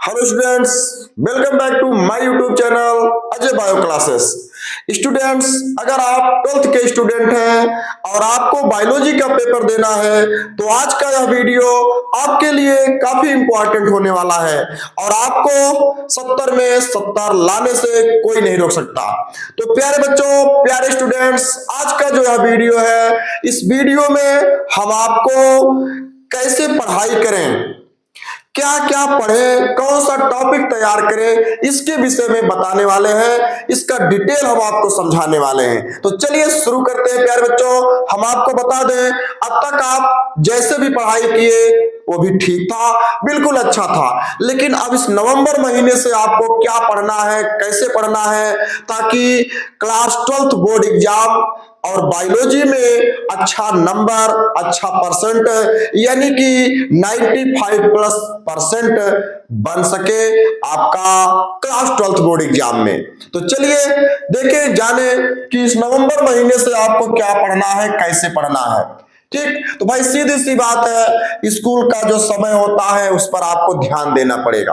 Hello students, welcome back to my YouTube channel Ajay bio classes. Students, अगर आप 12th के student हैं और आपको बायोलॉजी का पेपर देना है तो आज का यह वीडियो आपके लिए काफी इंपॉर्टेंट होने वाला है और आपको 70 में 70 लाने से कोई नहीं रोक सकता। तो प्यारे बच्चों, प्यारे स्टूडेंट्स, आज का जो यह वीडियो है, इस वीडियो में हम आपको कैसे पढ़ाई करें, क्या क्या पढ़ें, कौन सा टॉपिक तैयार करें, इसके विषय में बताने वाले हैं। इसका डिटेल हम आपको समझाने वाले हैं। तो चलिए शुरू करते हैं। प्यारे बच्चों, हम आपको बता दें, अब तक आप जैसे भी पढ़ाई किए वो भी ठीक था, बिल्कुल अच्छा था, लेकिन अब इस नवंबर महीने से आपको क्या पढ़ना है, कैसे पढ़ना है, ताकि क्लास 12th बोर्ड एग्जाम और बायोलॉजी में अच्छा नंबर, अच्छा परसेंट, यानी कि 95+% बन सके आपका क्लास 12th बोर्ड एग्जाम में। तो चलिए देखें, जाने कि इस नवंबर महीने से आपको क्या पढ़ना है, कैसे पढ़ना है। ठीक, तो भाई सीधी सी बात है, स्कूल का जो समय होता है उस पर आपको ध्यान देना पड़ेगा।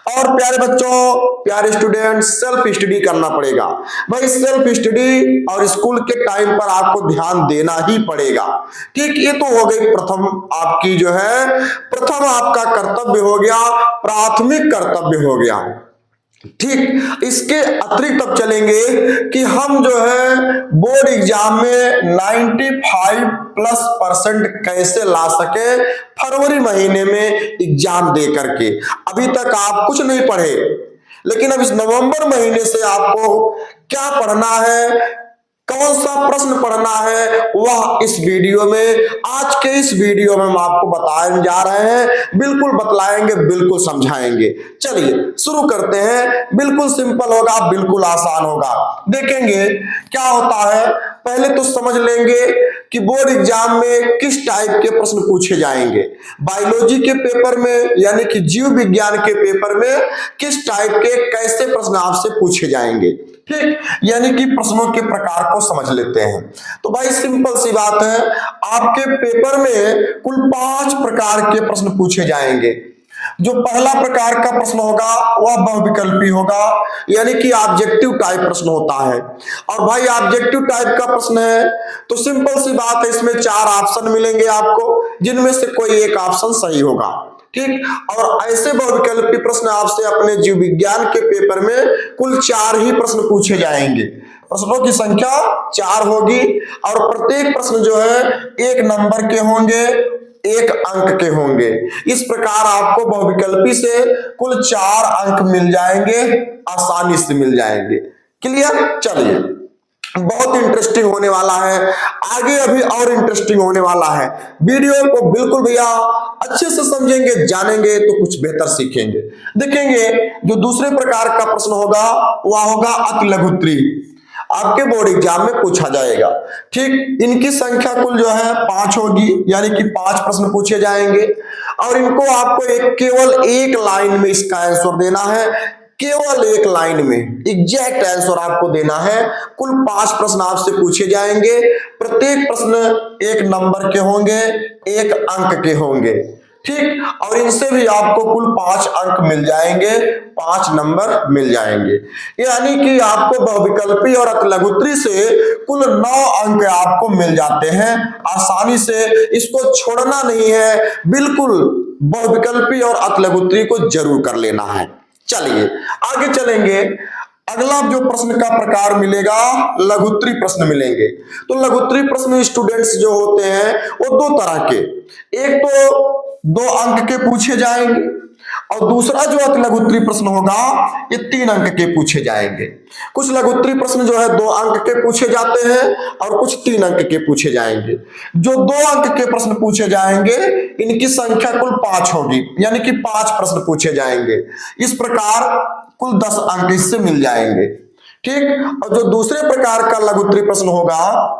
और प्यारे बच्चों, प्यारे स्टूडेंट, सेल्फ स्टडी करना पड़ेगा। भाई सेल्फ स्टडी और स्कूल के टाइम पर आपको ध्यान देना ही पड़ेगा। ठीक, ये तो हो गई प्रथम आपकी जो है, प्रथम आपका कर्तव्य हो गया, प्राथमिक कर्तव्य हो गया। ठीक, इसके अतिरिक्त अब चलेंगे कि हम जो है बोर्ड एग्जाम में 95+% कैसे ला सके फरवरी महीने में एग्जाम दे करके। अभी तक आप कुछ नहीं पढ़े, लेकिन अब इस नवंबर महीने से आपको क्या पढ़ना है, कौन सा प्रश्न पढ़ना है, वह इस वीडियो में, आज के इस वीडियो में हम आपको बताने जा रहे हैं। बिल्कुल बतलाएंगे, बिल्कुल समझाएंगे। चलिए शुरू करते हैं। बिल्कुल सिंपल होगा, बिल्कुल आसान होगा। देखेंगे क्या होता है, पहले तो समझ लेंगे कि बोर्ड एग्जाम में किस टाइप के प्रश्न पूछे जाएंगे। बायोलॉजी के पेपर में, यानी कि जीव विज्ञान के पेपर में किस टाइप के कैसे प्रश्न आपसे पूछे जाएंगे। ठीक, यानी कि प्रश्नों के प्रकार को समझ लेते हैं। तो भाई सिंपल सी बात है, आपके पेपर में कुल 5 प्रकार के प्रश्न पूछे जाएंगे। जो पहला प्रकार का प्रश्न होगा वह बहुविकल्पी होगा, यानी कि ऑब्जेक्टिव टाइप प्रश्न होता है। और भाई ऑब्जेक्टिव टाइप का प्रश्न है तो सिंपल सी बात है, इसमें 4 ऑप्शन मिलेंगे आपको, जिनमें से कोई एक ऑप्शन सही होगा। ठीक, और ऐसे बहुविकल्पी प्रश्न आपसे अपने जीव विज्ञान के पेपर में कुल 4 ही प्रश्न पूछे जाएंगे। प्रश्नों की संख्या 4 होगी और प्रत्येक प्रश्न जो है 1 नंबर के होंगे, 1 अंक के होंगे। इस प्रकार आपको बहुविकल्पी से कुल 4 अंक मिल जाएंगे, आसानी से मिल जाएंगे। क्लियर? चलिए, बहुत इंटरेस्टिंग होने वाला है, आगे अभी और इंटरेस्टिंग होने वाला है। वीडियो को बिल्कुल भैया अच्छे से समझेंगे, जानेंगे तो कुछ बेहतर सीखेंगे। देखेंगे जो दूसरे प्रकार का प्रश्न होगा वह होगा अति लघुत्तरी, आपके बोर्ड एग्जाम में पूछा जाएगा। ठीक, इनकी संख्या कुल जो है 5 होगी, यानी कि 5 प्रश्न पूछे जाएंगे और इनको आपको केवल एक लाइन में इसका आंसर देना है, केवल एक लाइन में एग्जैक्ट आंसर आपको देना है। कुल 5 प्रश्न आपसे पूछे जाएंगे, प्रत्येक प्रश्न 1 नंबर के होंगे, 1 अंक के होंगे। ठीक, और इनसे भी आपको कुल 5 अंक मिल जाएंगे, 5 नंबर मिल जाएंगे। यानी कि आपको बहुविकल्पी और अतिलघुत्तरी से कुल 9 अंक आपको मिल जाते हैं आसानी से। इसको छोड़ना नहीं है, बिल्कुल बहुविकल्पी और अतिलघुत्तरी को जरूर कर लेना है। चलिए आगे चलेंगे। अगला जो प्रश्न का प्रकार मिलेगा, लघुत्तरी प्रश्न मिलेंगे। तो लघुत्तरी प्रश्न स्टूडेंट्स जो होते हैं वो 2 तरह के, एक तो 2 अंक के पूछे जाएंगे और दूसरा जो अतिलघुत्तरी प्रश्न होगा ये 3 अंक के पूछे जाएंगे। कुछ लघुत्तरी प्रश्न जो है 2 अंक के पूछे जाते हैं और कुछ 3 अंक के पूछे जाएंगे। जो 2 अंक के प्रश्न पूछे जाएंगे इनकी संख्या कुल 5 होगी, यानी कि 5 प्रश्न पूछे जाएंगे। इस प्रकार कुल 10 अंक इससे मिल जाएंगे। ठीक, और जो दूसरे प्रकार का लघुत्तरी प्रश्न होगा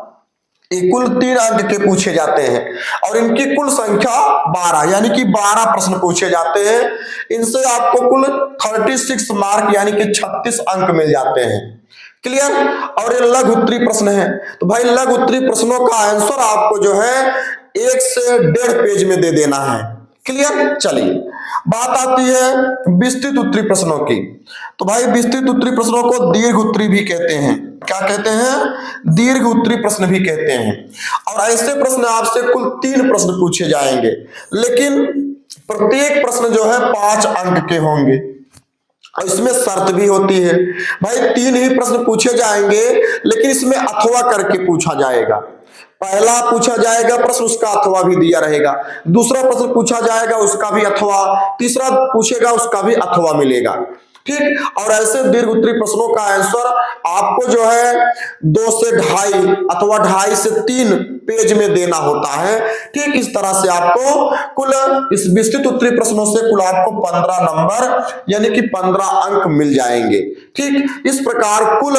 ये कुल 3 अंक के पूछे जाते हैं और इनकी कुल संख्या 12, यानी कि 12 प्रश्न पूछे जाते हैं। इनसे आपको कुल 36 मार्क, यानी कि 36 अंक मिल जाते हैं। क्लियर? और ये लघुत्तरी प्रश्न है। तो भाई लघुत्तरी प्रश्नों का आंसर आपको जो है 1 से 1.5 पेज में दे देना है। क्लियर? चलिए बात आती है विस्तृत उत्तरीय प्रश्नों की। तो भाई विस्तृत उत्तरीय प्रश्नों को दीर्घ उत्तरीय भी कहते हैं। क्या कहते हैं? दीर्घ उत्तरीय प्रश्न भी कहते हैं। और ऐसे प्रश्न आपसे कुल 3 प्रश्न पूछे जाएंगे, लेकिन प्रत्येक प्रश्न जो है 5 अंक के होंगे। और इसमें शर्त भी होती है भाई, 3 ही प्रश्न पूछे जाएंगे, लेकिन इसमें अथवा करके पूछा जाएगा। पहला पूछा जाएगा प्रश्न, उसका अथवा भी दिया रहेगा। दूसरा प्रश्न पूछा जाएगा, उसका भी अथवा। तीसरा पूछेगा, उसका भी अथवा मिलेगा। ठीक। और ऐसे दीर्घ उत्तरीय प्रश्नों का आंसर आपको जो है 2 से 2.5 अथवा 2.5 से 3 पेज में देना होता है। ठीक। इस तरह से आपको कुल इस विस्तृत उत्तरीय प्रश्नों से कुल आपको 15 नंबर यानी कि 15 अंक मिल जाएंगे। ठीक। इस प्रकार कुल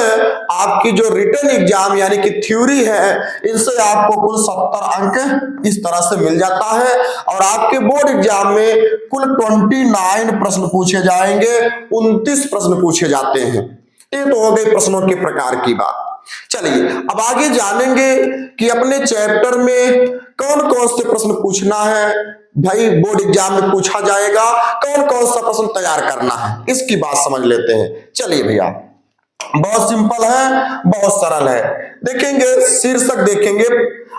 आपकी जो रिटन एग्जाम यानी कि थ्योरी है, इनसे आपको कुल 70 अंक इस तरह से मिल जाता है। और आपके बोर्ड एग्जाम में कुल 29 प्रश्न पूछे जाएंगे, 29 प्रश्न पूछे जाते हैं। ये तो हो गई प्रश्नों के प्रकार की बात। चलिए अब आगे जानेंगे कि अपने चैप्टर में कौन कौन से प्रश्न पूछना है, भाई बोर्ड एग्जाम में पूछा जाएगा, कौन कौन सा प्रश्न तैयार करना है, इसकी बात समझ लेते हैं। चलिए भैया, बहुत सिंपल है, बहुत सरल है। देखेंगे शीर्षक, देखेंगे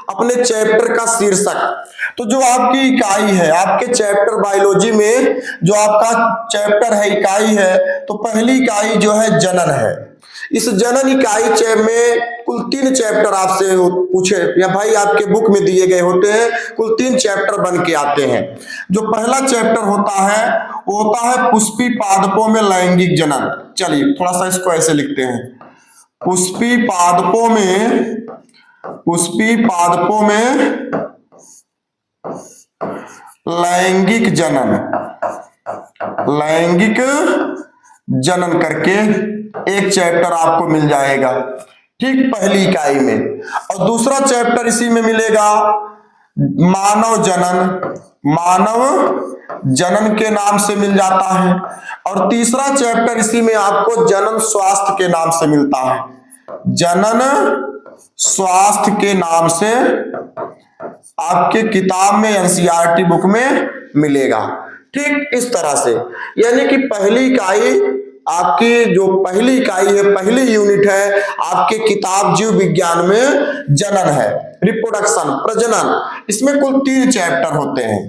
अपने चैप्टर का शीर्षक। तो जो आपकी इकाई है, आपके चैप्टर बायोलॉजी में जो आपका चैप्टर है, इकाई है, तो पहली इकाई जो है जनन है। इस जनन इकाई में कुल 3 चैप्टर आपसे पूछे या भाई आपके बुक में दिए गए होते हैं, कुल 3 चैप्टर बन के आते हैं। जो पहला चैप्टर होता है वो होता है पुष्पी पादपों में लैंगिक जनन। चलिए थोड़ा सा इसको ऐसे लिखते हैं, पुष्पी पादपों में लैंगिक जनन करके एक चैप्टर आपको मिल जाएगा। ठीक, पहली इकाई में। और दूसरा चैप्टर इसी में मिलेगा मानव जनन के नाम से मिल जाता है। और तीसरा चैप्टर इसी में आपको जनन स्वास्थ्य के नाम से मिलता है, जनन स्वास्थ्य के नाम से आपके किताब में एनसीईआरटी बुक में मिलेगा। ठीक, इस तरह से यानी कि पहली इकाई आपकी जो पहली इकाई है, पहली यूनिट है आपके किताब जीव विज्ञान में जनन है, रिप्रोडक्शन, प्रजनन। इसमें कुल 3 चैप्टर होते हैं।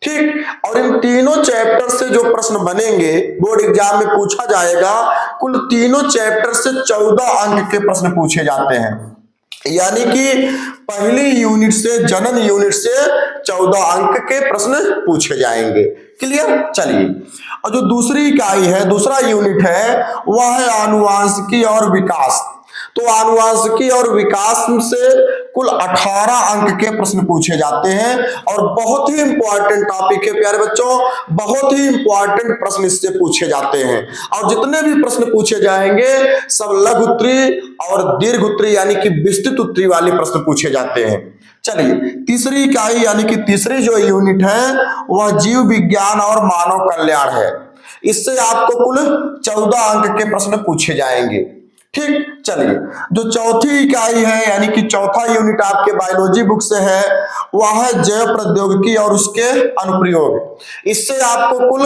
ठीक, और इन तीनों चैप्टर से जो प्रश्न बनेंगे बोर्ड एग्जाम में पूछा जाएगा, कुल तीनों चैप्टर से 14 अंक के प्रश्न पूछे जाते हैं। यानी कि पहली यूनिट से, जनन यूनिट से 14 अंक के प्रश्न पूछे जाएंगे। क्लियर? चलिए, और जो दूसरी इकाई है, दूसरा यूनिट है, वह है आनुवांशिकी और विकास। तो आनुवांशिकी और विकास से कुल 18 अंक के प्रश्न पूछे जाते हैं। और बहुत ही इंपॉर्टेंट टॉपिक है प्यारे बच्चों, बहुत ही इंपॉर्टेंट प्रश्न इससे पूछे जाते हैं। और जितने भी प्रश्न पूछे जाएंगे सब लघु उत्तरीय और दीर्घ उत्तरीय यानी कि विस्तृत उत्तरीय वाले प्रश्न पूछे जाते हैं। चलिए, तीसरी इकाई यानी कि तीसरी जो यूनिट है वह जीव विज्ञान और मानव कल्याण है। इससे आपको कुल 14 अंक के प्रश्न पूछे जाएंगे। ठीक, चलिए, जो चौथी इकाई है यानी कि चौथा यूनिट आपके बायोलॉजी बुक से है, वह है जैव प्रौद्योगिकी और उसके अनुप्रयोग। इससे आपको कुल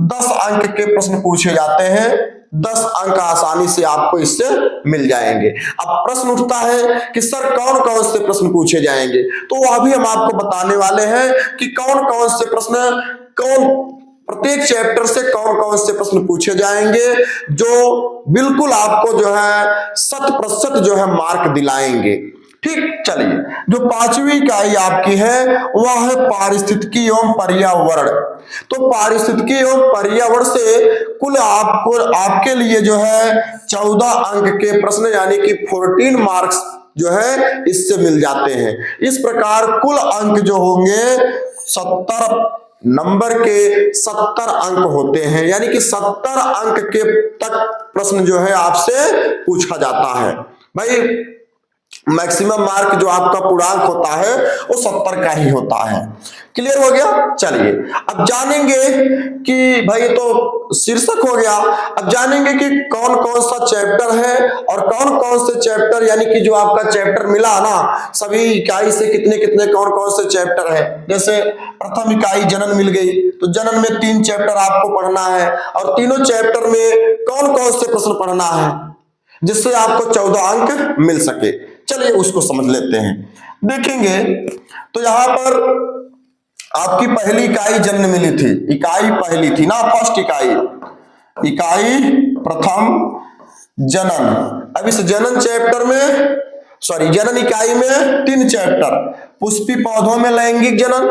10 अंक के प्रश्न पूछे जाते हैं। 10 अंक आसानी से आपको इससे मिल जाएंगे। अब प्रश्न उठता है कि सर कौन कौन से प्रश्न पूछे जाएंगे, तो वह भी हम आपको बताने वाले हैं कि कौन कौन से प्रश्न, प्रत्येक चैप्टर से कौन कौन से प्रश्न पूछे जाएंगे, जो बिल्कुल आपको जो है 100% जो है मार्क दिलाएंगे। ठीक, चलिए, जो 5वीं इकाई आपकी है वह है पारिस्थितिकी एवं पर्यावरण। तो पारिस्थितिकी एवं पर्यावरण से कुल आपके लिए जो है 14 अंक के प्रश्न यानी कि 14 मार्क्स जो है इससे मिल जाते हैं। इस प्रकार कुल अंक जो होंगे 70 नंबर के 70 अंक होते हैं, यानी कि 70 अंक के तक प्रश्न जो है आपसे पूछा जाता है। भाई मैक्सिमम मार्क जो आपका पूर्णांक होता है वो 70 का ही होता है। क्लियर हो गया। चलिए अब जानेंगे कि भाई तो शीर्षक हो गया, अब जानेंगे कि कौन कौन सा चैप्टर है और कौन कौन से चैप्टर, यानी कि जो आपका चैप्टर मिला ना, सभी इकाई से कितने कितने कौन कौन से चैप्टर है। जैसे प्रथम इकाई जनन मिल गई, तो जनन में 3 चैप्टर आपको पढ़ना है और तीनों चैप्टर में कौन कौन से प्रश्न पढ़ना है जिससे आपको 14 अंक मिल सके। चलिए उसको समझ लेते हैं। देखेंगे तो यहां पर आपकी पहली इकाई जन्म मिली थी, इकाई पहली थी ना, फर्स्ट इकाई प्रथम जनन। अब इस जनन चैप्टर में जनन इकाई में 3 चैप्टर, पुष्पी पौधों में लैंगिक जनन,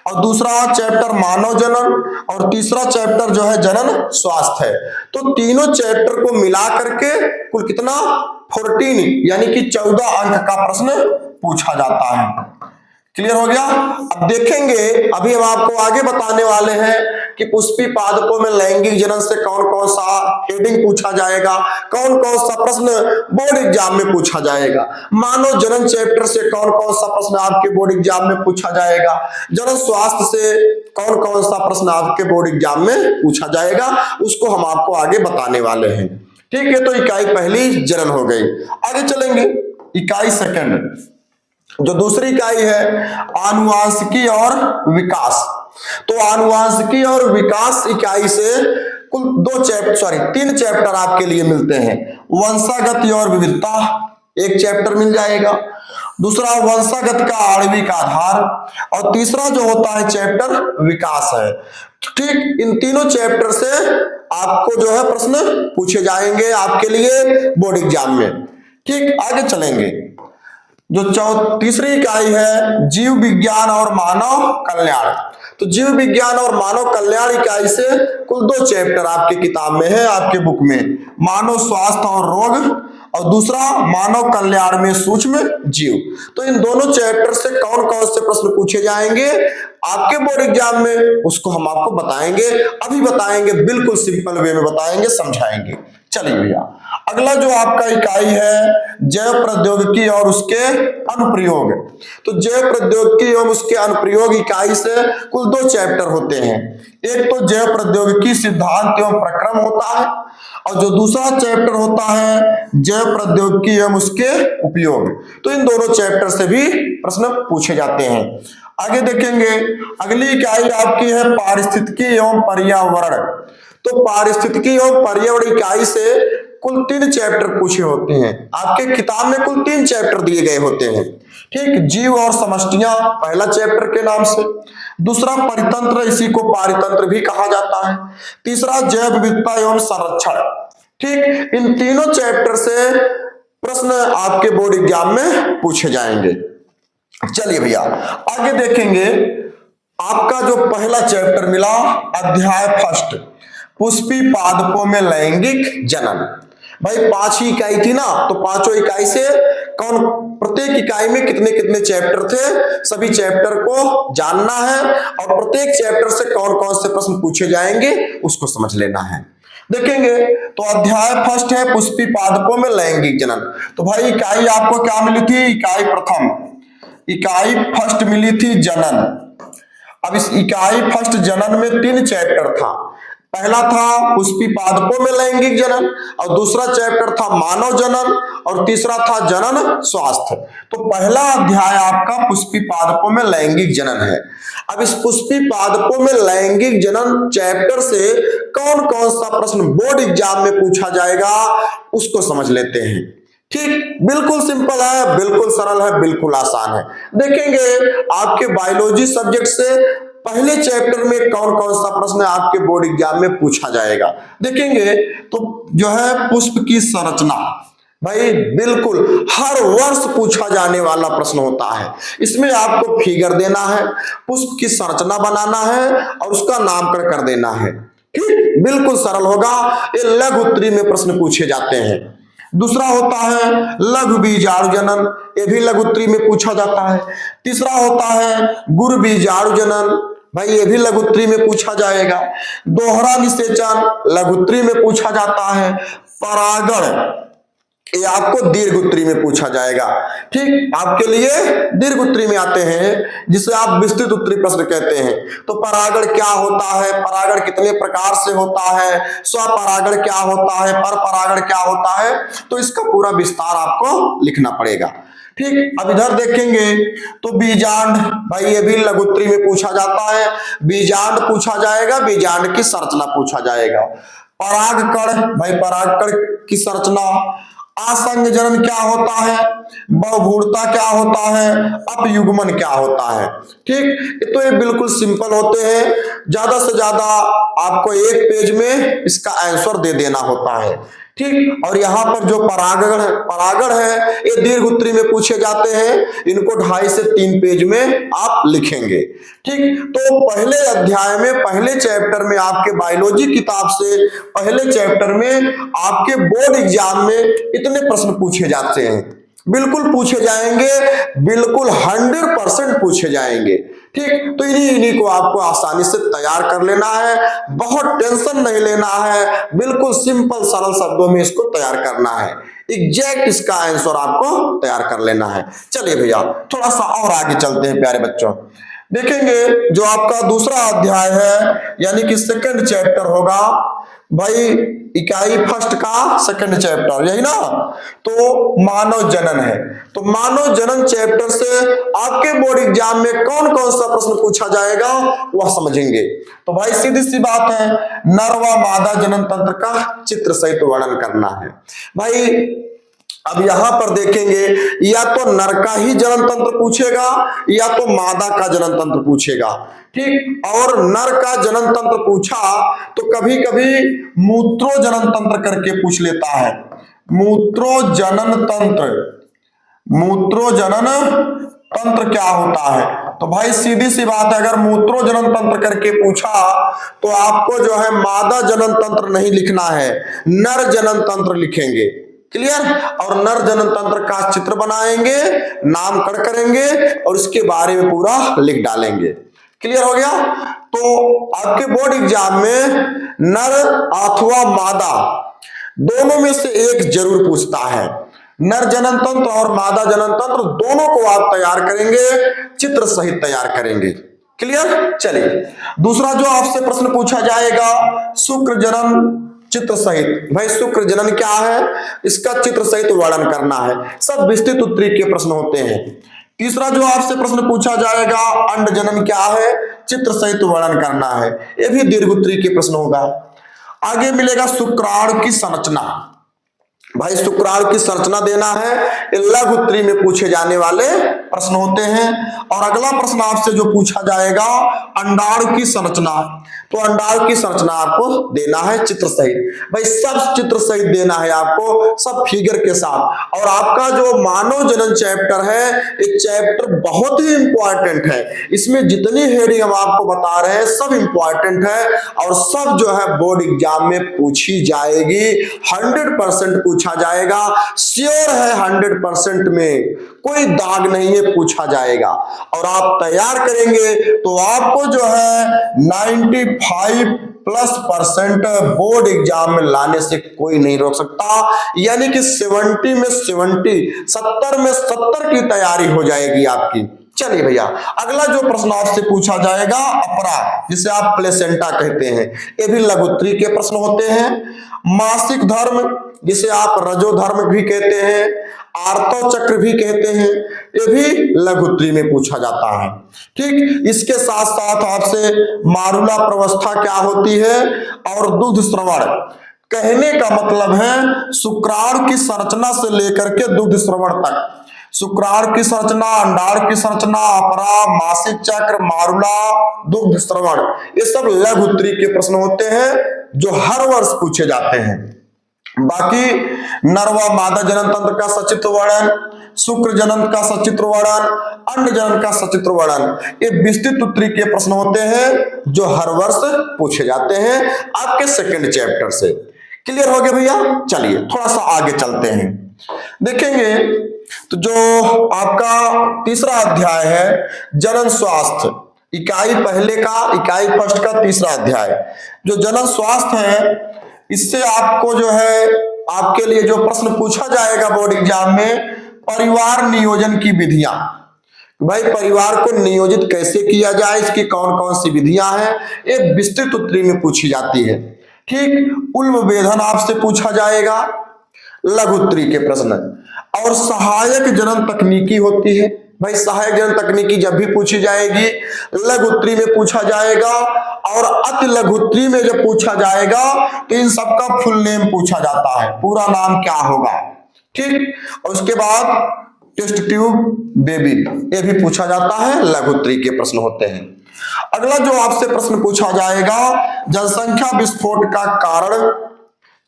और दूसरा चैप्टर मानव जनन, और तीसरा चैप्टर जो है जनन स्वास्थ्य है। तो तीनों चैप्टर को मिला करके कुल कितना 14 यानी कि 14 अंक का प्रश्न पूछा जाता है। क्लियर हो गया। अब देखेंगे, अभी हम आपको आगे बताने वाले हैं कि पुष्पी पादपों में लैंगिक जनन से कौन कौन सा हेडिंग पूछा जाएगा, कौन कौन सा प्रश्न बोर्ड एग्जाम में पूछा जाएगा, मानव जनन चैप्टर से कौन कौन सा प्रश्न आपके बोर्ड एग्जाम में पूछा जाएगा, जनन स्वास्थ्य से कौन कौन सा प्रश्न आपके बोर्ड एग्जाम में पूछा जाएगा, उसको हम आपको आगे बताने वाले हैं। ठीक है, तो इकाई पहली जनन हो गई। आगे चलेंगे इकाई सेकंड, जो दूसरी इकाई है आनुवांशिकी और विकास। तो आनुवांशिकी और विकास इकाई से कुल 3 चैप्टर आपके लिए मिलते हैं। वंशागत और विविधता एक चैप्टर मिल जाएगा, दूसरा वंशागत का आणविक आधार, और तीसरा जो होता है चैप्टर विकास है। ठीक, इन तीनों चैप्टर से आपको जो है प्रश्न पूछे जाएंगे आपके लिए बोर्ड एग्जाम में। ठीक, आगे चलेंगे। जो तीसरी इकाई है जीव विज्ञान और मानव कल्याण। तो जीव विज्ञान और मानव कल्याण इकाई से कुल 2 चैप्टर आपके किताब में है, आपके बुक में, मानव स्वास्थ्य और रोग, और दूसरा मानव कल्याण में सूक्ष्म जीव। तो इन दोनों चैप्टर से कौन कौन से प्रश्न पूछे जाएंगे आपके बोर्ड एग्जाम में, उसको हम आपको बताएंगे, अभी बताएंगे, बिल्कुल सिंपल वे में बताएंगे, समझाएंगे। चलिए भैया, अगला जो आपका इकाई है जैव प्रौद्योगिकी और उसके अनुप्रयोग। तो जैव प्रौद्योगिकी और उसके अनुप्रयोग इकाई से कुल 2 चैप्टर होते हैं। एक तो जैव प्रौद्योगिकी सिद्धांत एवं प्रक्रम होता है, और जो दूसरा चैप्टर होता है जैव प्रौद्योगिकी एवं उसके उपयोग। तो इन दोनों चैप्टर से भी प्रश्न पूछे जाते हैं। आगे देखेंगे, अगली इकाई आपकी है पारिस्थितिकी एवं पर्यावरण। तो पारिस्थितिकी एवं पर्यावरण इकाई से कुल 3 चैप्टर पूछे होते हैं। आपके किताब में कुल 3 चैप्टर दिए गए होते हैं। ठीक, जीव और समष्टियां पहला चैप्टर के नाम से, दूसरा परितंत्र, इसी को पारितंत्र भी कहा जाता है, तीसरा जैव विविधता एवं संरक्षण। ठीक, इन तीनों चैप्टर से प्रश्न आपके बोर्ड एग्जाम में पूछे जाएंगे। चलिए भैया, आगे देखेंगे, आपका जो पहला चैप्टर मिला अध्याय फर्स्ट, पुष्पी पादपों में लैंगिक जनन। भाई 5 ही इकाई थी ना, तो 5 इकाई से प्रत्येक इकाई में कितने कितने चैप्टर थे, सभी चैप्टर को जानना है, और प्रत्येक चैप्टर से कौन कौन से प्रश्न पूछे जाएंगे उसको समझ लेना है। देखेंगे तो अध्याय फर्स्ट है पुष्पी पादपों में लैंगिक जनन। तो भाई इकाई आपको क्या मिली थी, इकाई प्रथम, इकाई फर्स्ट मिली थी जनन। अब इस इकाई फर्स्ट जनन में 3 चैप्टर था। पहला था पुष्पी पादपों में लैंगिक जनन, और दूसरा चैप्टर था मानव जनन, और तीसरा था जनन स्वास्थ्य। तो पहला अध्याय आपका पुष्पी पादपों में लैंगिक जनन है। अब इस पुष्पी पादपों में लैंगिक जनन चैप्टर से कौन कौन सा प्रश्न बोर्ड एग्जाम में पूछा जाएगा उसको समझ लेते हैं। ठीक, बिल्कुल सिंपल है, बिल्कुल सरल है, बिल्कुल आसान है। देखेंगे आपके बायोलॉजी सब्जेक्ट से पहले चैप्टर में कौन कौन सा प्रश्न आपके बोर्ड एग्जाम में पूछा जाएगा। देखेंगे तो जो है पुष्प की संरचना, भाई बिल्कुल हर वर्ष पूछा जाने वाला प्रश्न होता है। इसमें आपको फिगर देना है, पुष्प की संरचना बनाना है और उसका नामकरण कर देना है। ठीक, बिल्कुल सरल होगा। ये लघु उत्तरीय में प्रश्न पूछे जाते हैं। दूसरा होता है लघु बीजाणु जनन, ये भी लघु उत्तरीय में पूछा जाता है। तीसरा होता है गुरु बीजाणु जनन, भाई ये भी लघु उत्तरीय में पूछा जाएगा। दोहरा निषेचन लघु उत्तरीय में पूछा जाता है। परागण ये आपको दीर्घ उत्तरी में पूछा जाएगा। ठीक, आपके लिए दीर्घ उत्तरी में आते हैं जिसे आप विस्तृत उत्तरी प्रश्न कहते हैं। तो परागण क्या होता है, परागण कितने प्रकार से होता है, स्वपरागण क्या होता है, पर परागण क्या होता है, तो इसका पूरा विस्तार आपको लिखना पड़ेगा। ठीक, अब इधर देखेंगे तो बीजांड, भाई ये भी लघु उत्तरी में पूछा जाता है। बीजांड पूछा जाएगा, बीजांड की संरचना पूछा जाएगा। परागकण, भाई परागकण की संरचना। आसंग जनन क्या होता है, बहुभूरता क्या होता है, अपयुग्मन क्या होता है। ठीक, तो ये बिल्कुल सिंपल होते हैं, ज्यादा से ज्यादा आपको एक पेज में इसका आंसर दे देना होता है। ठीक, और यहाँ पर जो परागण है ये दीर्घ उत्तरी में पूछे जाते हैं, इनको 2.5 से 3 पेज में आप लिखेंगे। ठीक, तो पहले अध्याय में, पहले चैप्टर में आपके बायोलॉजी किताब से पहले चैप्टर में आपके बोर्ड एग्जाम में इतने प्रश्न पूछे जाते हैं, बिल्कुल पूछे जाएंगे, बिल्कुल 100% पूछे जाएंगे। ठीक, तो इन्हीं को आपको आसानी से तैयार कर लेना है, बहुत टेंशन नहीं लेना है, बिल्कुल सिंपल सरल शब्दों में इसको तैयार करना है, एग्जैक्ट इसका आंसर आपको तैयार कर लेना है। चलिए भैया थोड़ा सा और आगे चलते हैं प्यारे बच्चों। देखेंगे जो आपका दूसरा अध्याय है, यानी कि सेकंड चैप्टर होगा, भाई इकाई फर्स्ट का सेकंड चैप्टर, यही ना, तो मानव जनन है। तो मानव जनन चैप्टर से आपके बोर्ड एग्जाम में कौन कौन सा प्रश्न पूछा जाएगा वह समझेंगे। तो भाई सीधी सी बात है, नर व मादा जनन तंत्र का चित्र सहित वर्णन करना है। भाई अब यहां पर देखेंगे, या तो नर का ही जनन तंत्र पूछेगा या तो मादा का जनन तंत्र पूछेगा। ठीक, और नर का जनन तंत्र पूछा तो कभी कभी मूत्रो जनन तंत्र करके पूछ लेता है। मूत्रो जनन तंत्र, मूत्रो जनन तंत्र क्या होता है, तो भाई सीधी सी बात है, अगर मूत्रो जनन तंत्र करके पूछा तो आपको जो है मादा जनन तंत्र नहीं लिखना है, नर जनन तंत्र लिखेंगे। क्लियर, और नर जनन तंत्र का चित्र बनाएंगे, नामकरण करेंगे और इसके बारे में पूरा लिख डालेंगे। क्लियर हो गया। तो आपके बोर्ड एग्जाम में नर अथवा मादा दोनों में से एक जरूर पूछता है। नर जनन तंत्र और मादा जनन तंत्र दोनों को आप तैयार करेंगे, चित्र सहित तैयार करेंगे। क्लियर। चलिए दूसरा जो आपसे प्रश्न पूछा जाएगा, शुक्र जनन चित्र सहित। भाई शुक्र जनन क्या है, इसका चित्र सहित वर्णन करना है। सब विस्तृत उत्तरी के प्रश्न होते हैं। तीसरा जो आपसे प्रश्न पूछा जाएगा, अंड जनन क्या है, चित्र सहित वर्णन करना है। यह भी दीर्घ उत्तरी के प्रश्न होगा। आगे मिलेगा शुक्राणु की संरचना। भाई शुक्राणु की संरचना देना है, लघु उत्तरी में पूछे जाने वाले प्रश्न होते हैं। और अगला प्रश्न आपसे जो पूछा जाएगा, अंडाणु की संरचना। तो अंडाणु की संरचना आपको देना है चित्र सहित। भाई सब चित्र सहित देना है आपको, सब फिगर के साथ। और आपका जो मानव जनन चैप्टर है, ये चैप्टर बहुत ही इंपॉर्टेंट है। इसमें जितनी हेडिंग हम आपको बता रहे हैं सब इंपॉर्टेंट है और सब जो है बोर्ड एग्जाम में पूछी जाएगी, 100% पूछा जाएगा। श्योर है 100% में कोई दाग नहीं है, पूछा जाएगा। और आप तैयार करेंगे तो आपको जो है 95+% बोर्ड एग्जाम में लाने से कोई नहीं रोक सकता। यानी कि 70 में 70, 70 में 70 की तैयारी हो जाएगी आपकी। चलिए भैया अगला जो प्रश्न आपसे पूछा जाएगा, अपरा, जिसे आप प्लेसेंटा कहते हैं। ये भी लघु उत्तरी के प्रश्न होते हैं। मासिक धर्म, जिसे आप रजोधर्म भी कहते हैं, आर्तो चक्र भी कहते हैं, ये भी लघु उत्तरी में पूछा जाता है। ठीक, इसके साथ साथ आपसे मारुला प्रवस्था क्या होती है और दुग्ध श्रवण। कहने का मतलब है शुक्राणु की संरचना से लेकर के दुग्ध श्रवण तक, शुक्राणु की संरचना, अंडाणु की संरचना, अपरा, मासिक चक्र, मारुला, दुग्ध श्रवण, ये सब लघु उत्तरी के प्रश्न होते हैं जो हर वर्ष पूछे जाते हैं। बाकी नर व मादा जनन तंत्र का सचित्र वर्णन, शुक्र जनन का सचित्र वर्णन, अंड जनन का सचित्र वर्णन, ये विस्तृत उत्तरी के प्रश्न होते हैं जो हर वर्ष पूछे जाते हैं आपके सेकंड चैप्टर से। क्लियर हो गया भैया। चलिए थोड़ा सा आगे चलते हैं, देखेंगे तो जो आपका तीसरा अध्याय है, जनन स्वास्थ्य, इकाई पहले का, इकाई फर्स्ट का तीसरा अध्याय। जो जनन स्वास्थ्य है, इससे आपको जो है आपके लिए जो प्रश्न पूछा जाएगा बोर्ड एग्जाम में, परिवार नियोजन की विधियां। भाई परिवार को नियोजित कैसे किया जाए, इसकी कौन कौन सी विधियां हैं, एक विस्तृत उत्तरी में पूछी जाती है। ठीक, उल्म वेधन आपसे पूछा जाएगा, लघु उत्तरी के प्रश्न, और सहायक जनन तकनीकी होती है। भाई सहायक जनन तकनीकी जब भी पूछी जाएगी लघु उत्तरी में पूछा जाएगा, और अति लघु उत्तरी में जब पूछा जाएगा तो इन सबका फुल नेम पूछा जाता है, पूरा नाम क्या होगा। ठीक, और उसके बाद टेस्ट ट्यूब बेबी, ये भी पूछा जाता है, लघु उत्तरी के प्रश्न होते हैं। अगला जो आपसे प्रश्न पूछा जाएगा, जनसंख्या विस्फोट का कारण,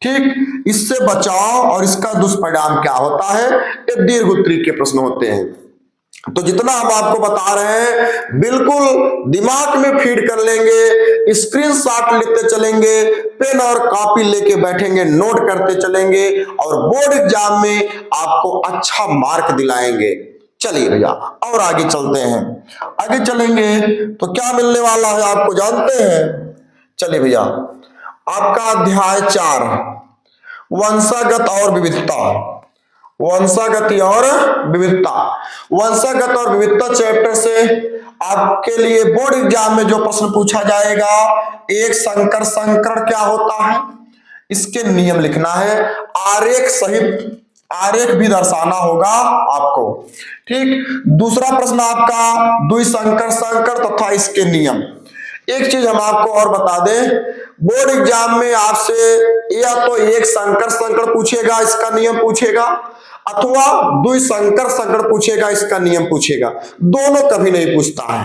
ठीक, इससे बचाव और इसका दुष्परिणाम क्या होता है, ये दीर्घ उत्तरी के प्रश्न होते हैं। तो जितना हम आपको बता रहे हैं बिल्कुल दिमाग में फीड कर लेंगे, स्क्रीनशॉट लेते चलेंगे, पेन और कॉपी लेके बैठेंगे, नोट करते चलेंगे, और बोर्ड एग्जाम में आपको अच्छा मार्क दिलाएंगे। चलिए भैया और आगे चलते हैं, आगे चलेंगे तो क्या मिलने वाला है आपको जानते हैं। चलिए भैया, आपका अध्याय 4 वंशागत और विविधता, वंशागत और विविधता, वंशागत और विविधता चैप्टर से आपके लिए बोर्ड एग्जाम में जो प्रश्न पूछा जाएगा, एक संकर संकरण क्या होता है, इसके नियम लिखना है, आरेख सहित आरेख भी दर्शाना होगा आपको। ठीक, दूसरा प्रश्न आपका द्विसंकर संकर तथा इसके नियम। एक चीज हम आपको और बता दें, बोर्ड एग्जाम में आपसे या तो एक संकर संकरण पूछेगा, इसका नियम पूछेगा, अथवा द्विसंकर संकरण पूछेगा, इसका नियम पूछेगा, दोनों कभी नहीं पूछता है।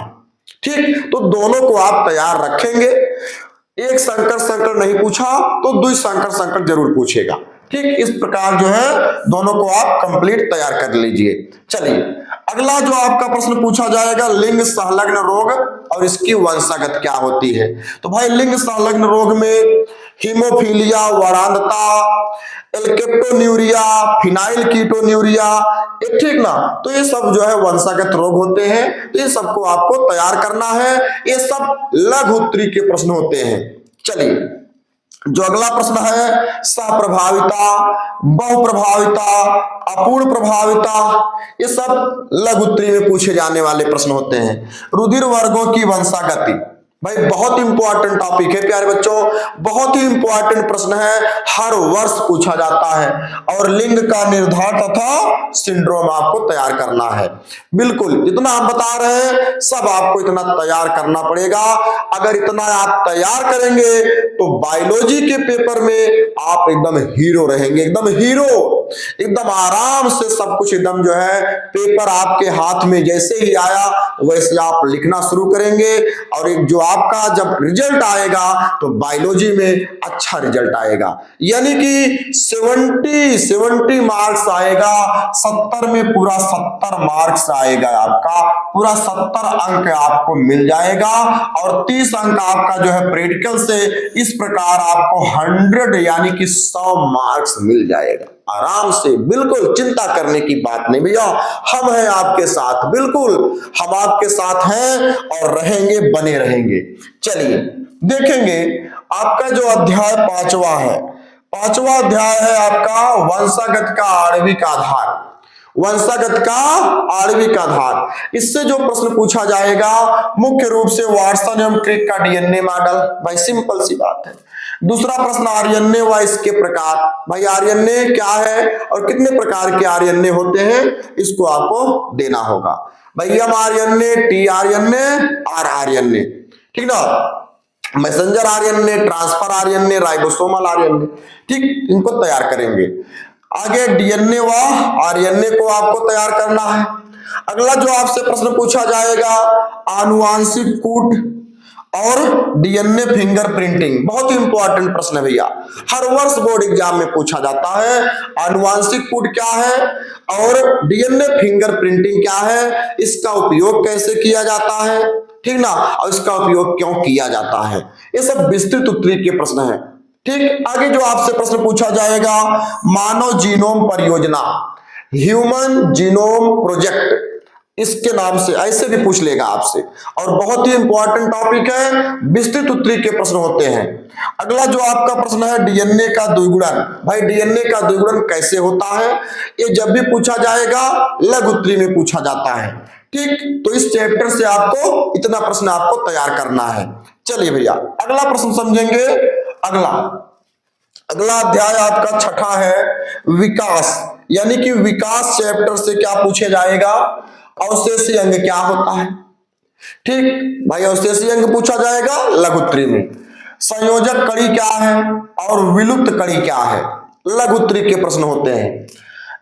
ठीक, तो दोनों को आप तैयार रखेंगे, एक संकर संकरण नहीं पूछा तो द्विसंकर संकरण जरूर पूछेगा। ठीक, इस प्रकार जो है दोनों को आप कंप्लीट तैयार कर लीजिए। चलिए अगला जो आपका प्रश्न पूछा जाएगा, लिंग संलग्न रोग और इसकी वंशागत क्या होती है। तो भाई लिंग संलग्न रोग में हीमोफीलिया, वरांधता, एल्केप्टोन्यूरिया, फिनाइल कीटोन्यूरिया, ये ठीक ना, तो ये सब जो है वंशागत रोग होते हैं, तो ये सबको आपको तैयार करना है, ये सब लघु उत्तरी के प्रश्न होते हैं। चलिए जो अगला प्रश्न है, सहप्रभाविता, बहुप्रभाविता, अपूर्ण प्रभाविता, ये सब लघु उत्तरी में पूछे जाने वाले प्रश्न होते हैं। रुधिर वर्गों की वंशागति, भाई बहुत इंपॉर्टेंट टॉपिक है प्यारे बच्चों, बहुत ही इंपॉर्टेंट प्रश्न है, हर वर्ष पूछा जाता है, और लिंग का निर्धारण तथा सिंड्रोम आपको तैयार करना है। बिल्कुल जितना आप बता रहे हैं सब आपको इतना तैयार करना पड़ेगा। अगर इतना आप तैयार करेंगे तो बायोलॉजी के पेपर में आप एकदम हीरो रहेंगे, एकदम हीरो, एकदम आराम से सब कुछ एकदम जो है पेपर आपके हाथ में जैसे ही आया वैसे आप लिखना शुरू करेंगे, और एक जो आपका जब रिजल्ट आएगा तो बायोलॉजी में अच्छा रिजल्ट आएगा, यानी कि 70 मार्क्स आएगा, 70 में पूरा 70 मार्क्स आएगा, आपका पूरा 70 अंक आपको मिल जाएगा, और 30 अंक आपका जो है प्रैक्टिकल से, इस प्रकार आपको 100 यानी कि 100 मार्क्स मिल जाएगा आराम से। बिल्कुल चिंता करने की बात नहीं भैया, हम हैं आपके साथ, बिल्कुल हम आपके साथ हैं और रहेंगे, बने रहेंगे। चलिए देखेंगे आपका जो अध्याय 5वां है, 5वां अध्याय है आपका वंशागत का आणविक आधार, वंशागत का आणविक आधार। इससे जो प्रश्न पूछा जाएगा मुख्य रूप से वाटसन एवं क्रिक का डीएनए मॉडल, भाई सिंपल सी बात है। दूसरा प्रश्न आरएनए व इसके प्रकार, भाई आरएनए क्या है और कितने प्रकार के आरएनए होते हैं, इसको आपको देना होगा। भाई M RNA, T RNA, R RNA, ठीक ना, messenger RNA, transfer RNA, ribosomal RNA, ठीक, इनको तैयार करेंगे। आगे डीएनए व आरएनए को आपको तैयार करना है। अगला जो आपसे प्रश्न पूछा जाएगा आनुवांशिक कूट और डीएनए फिंगरप्रिंटिंग, बहुत ही इंपॉर्टेंट प्रश्न है भैया, हर वर्ष बोर्ड एग्जाम में पूछा जाता है। आनुवांशिक कूट क्या है और डीएनए फिंगरप्रिंटिंग क्या है, इसका उपयोग कैसे किया जाता है, ठीक ना, और इसका उपयोग क्यों किया जाता है, ये सब विस्तृत उत्तरी के प्रश्न है। ठीक, आगे जो आपसे प्रश्न पूछा जाएगा मानव जीनोम परियोजना, ह्यूमन जीनोम प्रोजेक्ट, इसके नाम से ऐसे भी पूछ लेगा आपसे। और बहुत ही इंपॉर्टेंट टॉपिक है, विस्तृत उत्तरीय के प्रश्न होते हैं। अगला जो आपका प्रश्न है डीएनए का द्विगुणन। भाई डीएनए का द्विगुणन कैसे होता है, ये जब भी पूछा जाएगा लघु उत्तरीय में पूछा जाता है। ठीक, तो इस चैप्टर से आपको इतना प्रश्न आपको तैयार करना है। चलिए भैया अगला प्रश्न समझेंगे। अगला अध्याय आपका छठा है विकास, यानी कि विकास चैप्टर से क्या पूछे जाएगा, अवशेषीय अंग क्या होता है। ठीक भाई, अवशेषीय अंग पूछा जाएगा लघु उत्तरीय में। संयोजक कड़ी क्या है और विलुप्त कड़ी क्या है, लघु उत्तरीय के प्रश्न होते हैं।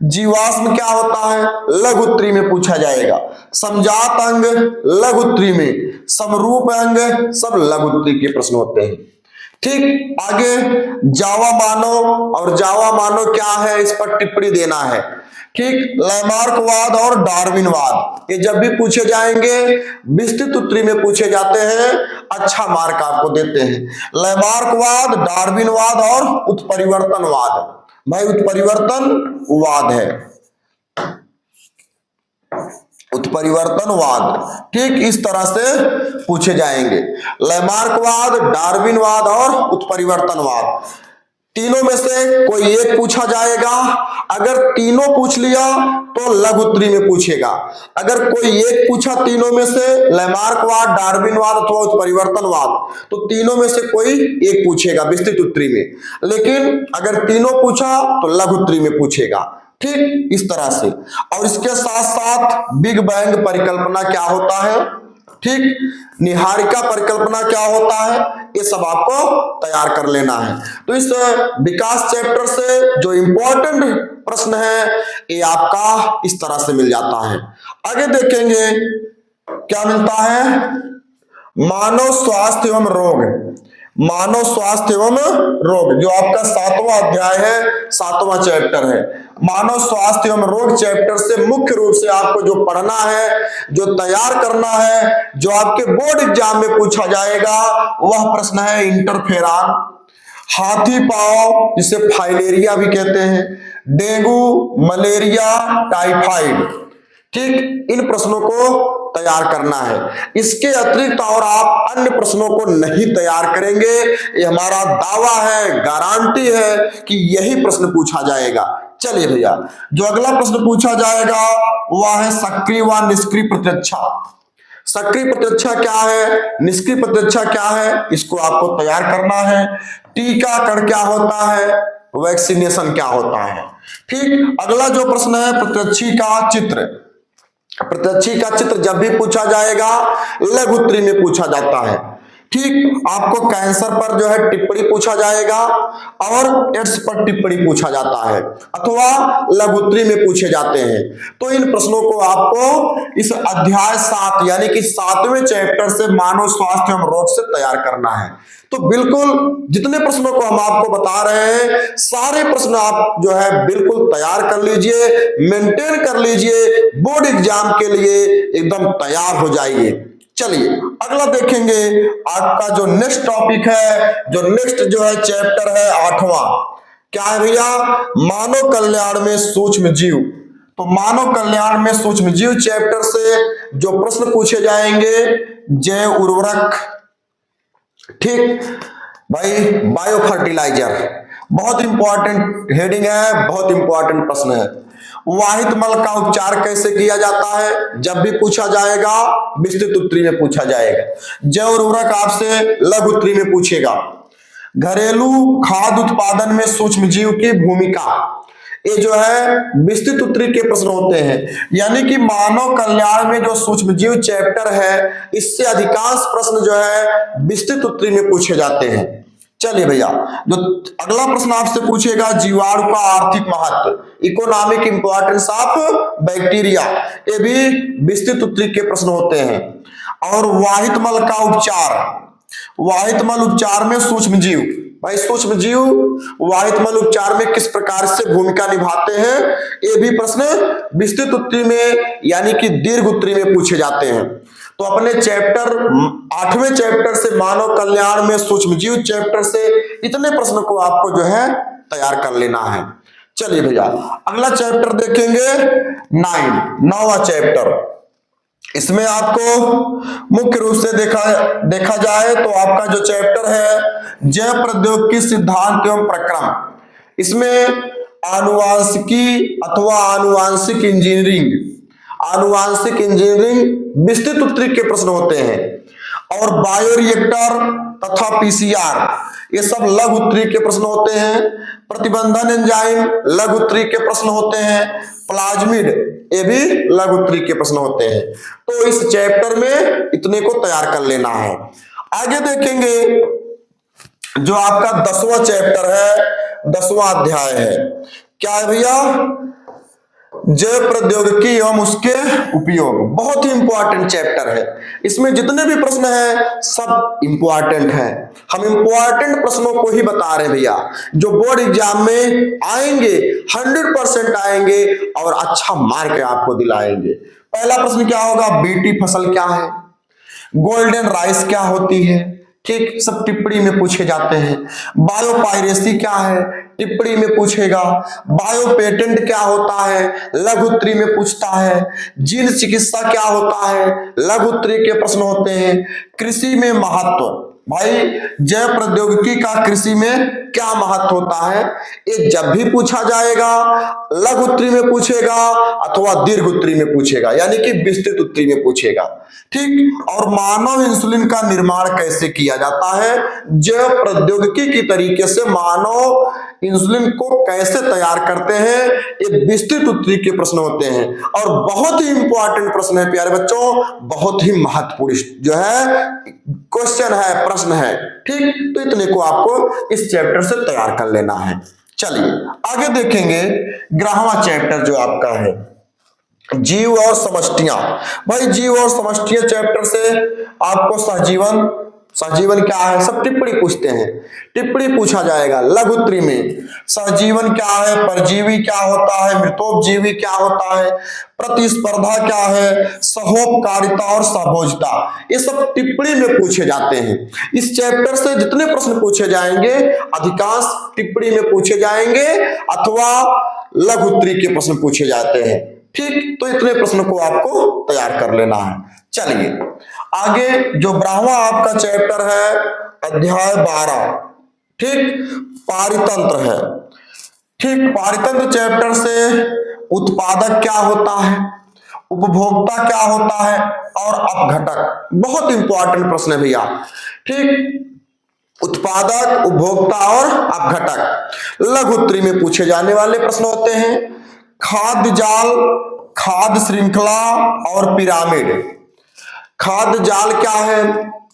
जीवाश्म क्या होता है, लघु उत्तरीय में पूछा जाएगा। समजात अंग लघु उत्तरीय में, समरूप अंग सब लघु उत्तरीय के प्रश्न होते हैं। ठीक, आगे जावा मानव और जावा मानव क्या है, इस पर टिप्पणी देना है। ठीक, लैमार्कवाद और डार्विनवाद ये जब भी पूछे जाएंगे विस्तृत उत्तरीय में पूछे जाते हैं, अच्छा मार्क आपको देते हैं। लैमार्कवाद, डार्विनवाद और उत्परिवर्तनवाद। भाई उत्परिवर्तनवाद है, उत्परिवर्तनवाद। ठीक, इस तरह से पूछे जाएंगे, लैमार्कवाद, डार्विनवाद और उत्परिवर्तनवाद। तीनों में से कोई एक पूछा जाएगा। अगर तीनों पूछ लिया तो लघु उत्तरीय में पूछेगा। अगर कोई एक पूछा तीनों में से, लैमार्कवाद, डार्विनवाद अथवा उत्परिवर्तनवाद, तो तीनों में से कोई एक पूछेगा विस्तृत उत्तरीय में। लेकिन अगर तीनों पूछा तो लघु उत्तरीय में पूछेगा। ठीक, इस तरह से। और इसके साथ साथ बिग बैंग परिकल्पना क्या होता है, ठीक, निहारिका परिकल्पना क्या होता है, ये सब आपको तैयार कर लेना है। तो इस विकास चैप्टर से जो इंपॉर्टेंट प्रश्न है ये आपका इस तरह से मिल जाता है। आगे देखेंगे क्या मिलता है, मानव स्वास्थ्य एवं रोग। मानव स्वास्थ्य एवं रोग जो आपका 7वां अध्याय है, 7वां चैप्टर है। मानव स्वास्थ्य एवं रोग चैप्टर से मुख्य रूप से आपको जो पढ़ना है, जो तैयार करना है, जो आपके बोर्ड एग्जाम में पूछा जाएगा, वह प्रश्न है इंटरफेरॉन, हाथी पांव जिसे फाइलेरिया भी कहते हैं, डेंगू, मलेरिया, टाइफाइड। ठीक, इन प्रश्नों को तैयार करना है। इसके अतिरिक्त और आप अन्य प्रश्नों को नहीं तैयार करेंगे, ये हमारा दावा है, गारंटी है कि यही प्रश्न पूछा जाएगा। चलिए भैया, जो अगला प्रश्न पूछा जाएगा वह है सक्रिय व निष्क्रिय प्रत्यक्षा। सक्रिय प्रत्यक्षा क्या है, निष्क्रिय प्रत्यक्षा क्या है, इसको आपको तैयार करना है। टीकाकरण क्या होता है, वैक्सीनेशन क्या होता है। ठीक, अगला जो प्रश्न है प्रत्यक्षी का चित्र। प्रत्यक्षी का चित्र जब भी पूछा जाएगा लघु उत्तरीय में पूछा जाता है। ठीक, आपको कैंसर पर जो है टिप्पणी पूछा जाएगा और एड्स पर टिप्पणी पूछा जाता है अथवा लघु उत्तरीय में पूछे जाते हैं। तो इन प्रश्नों को आपको इस अध्याय 7 यानी कि 7वें चैप्टर से मानव स्वास्थ्य एवं रोग से तैयार करना है। तो बिल्कुल जितने प्रश्नों को हम आपको बता रहे हैं सारे प्रश्न आप जो है बिल्कुल तैयार कर लीजिए, मेंटेन कर लीजिए, बोर्ड एग्जाम के लिए एकदम तैयार हो जाइए। चलिए अगला देखेंगे, आपका जो नेक्स्ट टॉपिक है, जो नेक्स्ट जो है चैप्टर है 8वां, क्या है भैया, मानव कल्याण में सूक्ष्म जीव। तो मानव कल्याण में सूक्ष्म जीव चैप्टर से जो प्रश्न पूछे जाएंगे, जैव उर्वरक, ठीक भाई, बायो फर्टिलाइजर, बहुत इंपॉर्टेंट हेडिंग है, बहुत इंपॉर्टेंट प्रश्न है। वाहित मल का उपचार कैसे किया जाता है, जब भी पूछा जाएगा विस्तृत उत्तरीय में पूछा जाएगा। जैव उर्वरक आपसे लघु उत्तरीय में पूछेगा। घरेलू खाद्य उत्पादन में सूक्ष्म जीव की भूमिका, ये जो है विस्तृत उत्तरीय के प्रश्न होते हैं। यानी कि मानव कल्याण में जो सूक्ष्म जीव चैप्टर है, इससे अधिकांश प्रश्न जो है विस्तृत उत्तरीय में पूछे जाते हैं। चलिए भैया, जो अगला प्रश्न आपसे पूछेगा, जीवाणु का आर्थिक महत्व, इकोनॉमिक इंपॉर्टेंस ऑफ बैक्टीरिया, ये भी विस्तृत उत्तरीय के प्रश्न होते हैं। और वाहित मल का उपचार, वाहित मल उपचार में सूक्ष्म जीव, भाई सूक्ष्म जीव वाहित मल उपचार में किस प्रकार से भूमिका निभाते हैं, ये भी प्रश्न विस्तृत उत्तरीय में यानी कि दीर्घ उत्तरीय में पूछे जाते हैं। तो अपने चैप्टर 8वें चैप्टर से मानव कल्याण में सूक्ष्म जीव चैप्टर से इतने प्रश्न को आपको जो है तैयार कर लेना है। चलिए भैया, अगला चैप्टर देखेंगे 9वां चैप्टर, इसमें आपको मुख्य रूप से देखा जाए तो आपका जो चैप्टर है जैव प्रौद्योगिकी सिद्धांत एवं प्रक्रम, इसमें आनुवांशिकी अथवा आनुवांशिक इंजीनियरिंग विस्तृत उत्तरी के प्रश्न होते हैं, और बायोरिएक्टर तथा पीसीआर ये सब लघु उत्तरी के प्रश्न होते हैं। प्रतिबंधन एंजाइम लघु उत्तरी के प्रश्न होते हैं। प्लाज्मिड ये भी लघु उत्तरी के प्रश्न होते हैं। तो इस चैप्टर में इतने को तैयार कर लेना है। आगे देखेंगे जो आपका 10वां चैप्टर है, 10वां अध्याय है, क्या है भैया? जैव प्रौद्योगिकी एवं उसके उपयोग। बहुत ही इंपॉर्टेंट चैप्टर है। इसमें जितने भी प्रश्न हैं सब इंपॉर्टेंट हैं। हम इंपॉर्टेंट प्रश्नों को ही बता रहे हैं भैया, जो बोर्ड एग्जाम में आएंगे, 100% आएंगे और अच्छा मार्क आपको दिलाएंगे। पहला प्रश्न क्या होगा? बीटी फसल क्या है? गोल्डन राइस क्या होती है? ठीक, सब टिप्पणी में पूछे जाते हैं। बायोपायरेसी क्या है? टिप्पणी में पूछेगा। बायो पेटेंट क्या होता है? लघु उत्तरी में पूछता है। जीन चिकित्सा क्या होता है? लघु उत्तरी के प्रश्न होते हैं। कृषि में महत्व, भाई जैव प्रौद्योगिकी का कृषि में क्या महत्व होता है, ये जब भी पूछा जाएगा लघु उत्तरी में पूछेगा अथवा दीर्घ उत्तरी में पूछेगा, यानी कि विस्तृत उत्तरी में पूछेगा। ठीक, और मानव इंसुलिन का निर्माण कैसे किया जाता है? जैव प्रौद्योगिकी की तरीके से मानव इंसुलिन को कैसे तैयार करते हैं, ये विस्तृत उत्तरी के प्रश्न होते हैं। और बहुत ही इंपॉर्टेंट प्रश्न है प्यारे बच्चों, बहुत ही महत्वपूर्ण जो है क्वेश्चन है, प्रश्न है। ठीक, तो इतने को आपको इस चैप्टर से तैयार कर लेना है। चलिए आगे देखेंगे 11वां चैप्टर जो आपका है जीव और समष्टियां। भाई जीव और समष्टियां चैप्टर से आपको सहजीवन क्या है सब टिप्पणी पूछते हैं। टिप्पणी पूछा जाएगा लघु उत्तरी में। सहजीवन क्या है? परजीवी क्या होता है? मृतोपजीवी क्या होता है? प्रतिस्पर्धा क्या है? सहोपकारिता और सहभोज्यता, ये सब टिप्पणी में पूछे जाते हैं। इस चैप्टर से जितने प्रश्न पूछे जाएंगे अधिकांश टिप्पणी में पूछे जाएंगे अथवा लघु उत्तरी के प्रश्न पूछे जाते हैं। ठीक, तो इतने प्रश्न को आपको तैयार कर लेना है। चलिए आगे जो 12वां आपका चैप्टर है अध्याय 12, ठीक, पारितंत्र है। ठीक, पारितंत्र चैप्टर से उत्पादक क्या होता है, उपभोक्ता क्या होता है और अपघटक, बहुत इंपॉर्टेंट प्रश्न है भैया। ठीक, उत्पादक, उपभोक्ता और अपघटक लघु उत्तरी में पूछे जाने वाले प्रश्न होते हैं। खाद्य जाल, खाद्य श्रृंखला और पिरामिड। खाद्य जाल क्या है,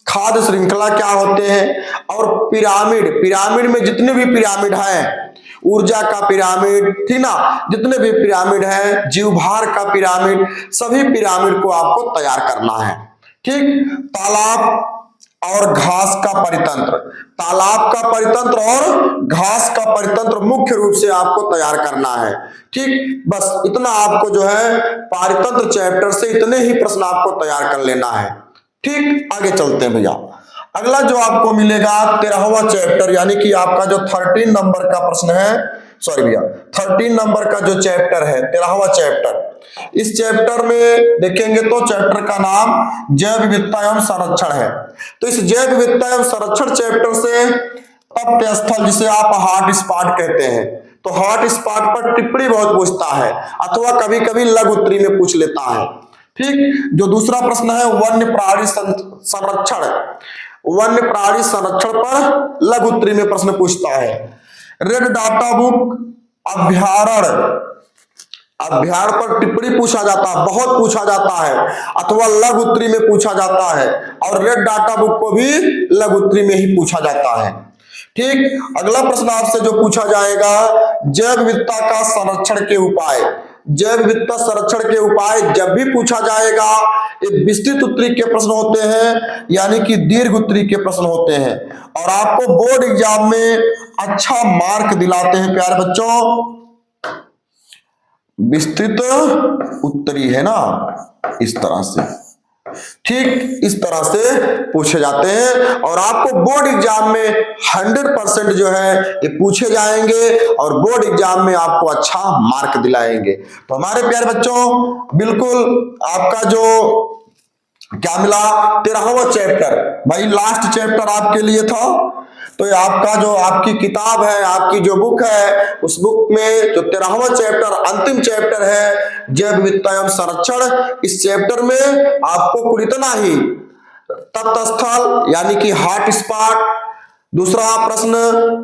खाद्य श्रृंखला क्या होते हैं और पिरामिड में जितने भी पिरामिड हैं, ऊर्जा का पिरामिड, ठीक ना, जितने भी पिरामिड हैं, जीवभार का पिरामिड, सभी पिरामिड को आपको तैयार करना है। ठीक, तालाब और घास का परितंत्र, तालाब का परितंत्र और घास का परितंत्र मुख्य रूप से आपको तैयार करना है। ठीक, बस इतना आपको जो है पारितंत्र चैप्टर से इतने ही प्रश्न आपको तैयार कर लेना है। ठीक, आगे चलते हैं भैया। अगला जो आपको मिलेगा 13वां चैप्टर, यानी कि आपका जो 13 नंबर का प्रश्न है, सॉरी भैया 13 नंबर का जो चैप्टर है 13वां चैप्टर। इस चैप्टर में देखेंगे तो चैप्टर का नाम जैव विविधता एवं संरक्षण है। तो इस जैव विविधता एवं संरक्षण चैप्टर से तथ्य स्थल, जिसे आप हॉट स्पॉट कहते हैं, तो हॉट स्पॉट पर टिप्पणी बहुत पूछता है अथवा कभी कभी लघु उत्तरी में पूछ लेता है। ठीक, जो दूसरा प्रश्न है वन्य प्राणी संरक्षण, वन्य प्राणी संरक्षण पर लघु उत्तरी में प्रश्न पूछता है। रेड डाटा बुक अभ्यारण्य पर टिप्पणी पूछा जाता है, बहुत पूछा जाता है अथवा लघु उत्तरी में पूछा जाता है, और रेड डाटा बुक को भी लघु उत्तरी में ही पूछा जाता है। ठीक, अगला प्रश्न आपसे जो पूछा जाएगा जैव विविधता का संरक्षण के उपाय। जैव विविधता संरक्षण के उपाय जब भी पूछा जाएगा ये विस्तृत उत्तरी के प्रश्न होते हैं, यानी कि दीर्घ उत्तरी के प्रश्न होते हैं, और आपको बोर्ड एग्जाम में अच्छा मार्क दिलाते हैं प्यारे बच्चों। विस्तृत उत्तरी है ना, इस तरह से, ठीक, इस तरह से पूछे जाते हैं और आपको बोर्ड एग्जाम में 100% जो है ये पूछे जाएंगे और बोर्ड एग्जाम में आपको अच्छा मार्क दिलाएंगे। तो हमारे प्यारे बच्चों, बिल्कुल आपका जो क्या मिला? 13वां चैप्टर। भाई लास्ट चैप्टर आपके लिए था, तो ये आपका जो आपकी किताब है, आपकी जो बुक है, उस बुक में जो 13वां चैप्टर अंतिम चैप्टर है जैव विविधता एवं संरक्षण, इस चैप्टर में आपको कुल इतना ही तत्व स्थल यानी कि हॉट स्पॉट, दूसरा प्रश्न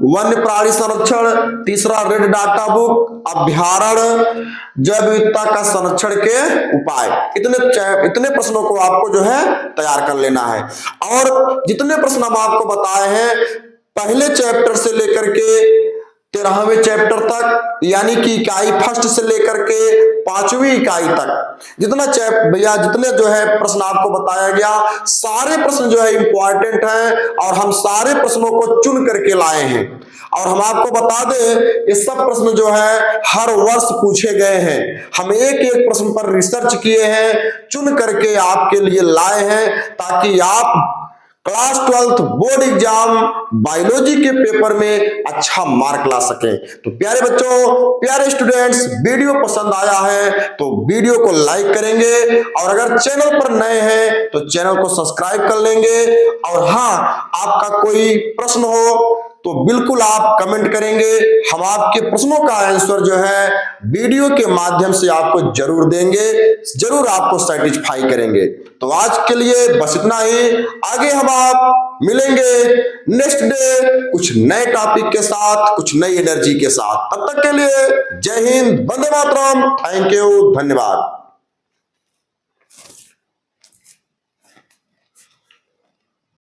वन्य प्राणी संरक्षण, तीसरा रेड डाटा बुक, अभ्यारण्य, जैव विविधता का संरक्षण के उपाय, इतने प्रश्नों को आपको जो है तैयार कर लेना है। और जितने प्रश्न हम आपको बताए हैं पहले चैप्टर से लेकर के 13वें चैप्टर तक, यानी कि इकाई फर्स्ट से लेकर के 5वीं इकाई तक, जितने जो है प्रश्न आपको बताया गया, सारे प्रश्न जो है इंपॉर्टेंट हैं और हम सारे प्रश्नों को चुन करके लाए हैं। और हम आपको बता दें ये सब प्रश्न जो है हर वर्ष पूछे गए हैं। हम एक एक प्रश्न पर रिसर्च किए हैं, चुन करके आपके लिए लाए हैं, ताकि आप class 12th board exam biology के पेपर में अच्छा मार्क ला सके। तो प्यारे बच्चों, प्यारे स्टूडेंट्स, वीडियो पसंद आया है तो वीडियो को लाइक करेंगे, और अगर चैनल पर नए हैं तो चैनल को सब्सक्राइब कर लेंगे। और हाँ, आपका कोई प्रश्न हो तो बिल्कुल आप कमेंट करेंगे, हम आपके प्रश्नों का आंसर जो है वीडियो के माध्यम से आपको जरूर देंगे, जरूर आपको सेटिस्फाई करेंगे। तो आज के लिए बस इतना ही, आगे हम आप मिलेंगे नेक्स्ट डे कुछ नए टॉपिक के साथ, कुछ नई एनर्जी के साथ। तब तक के लिए जय हिंद, वंदे मातरम, थैंक यू, धन्यवाद।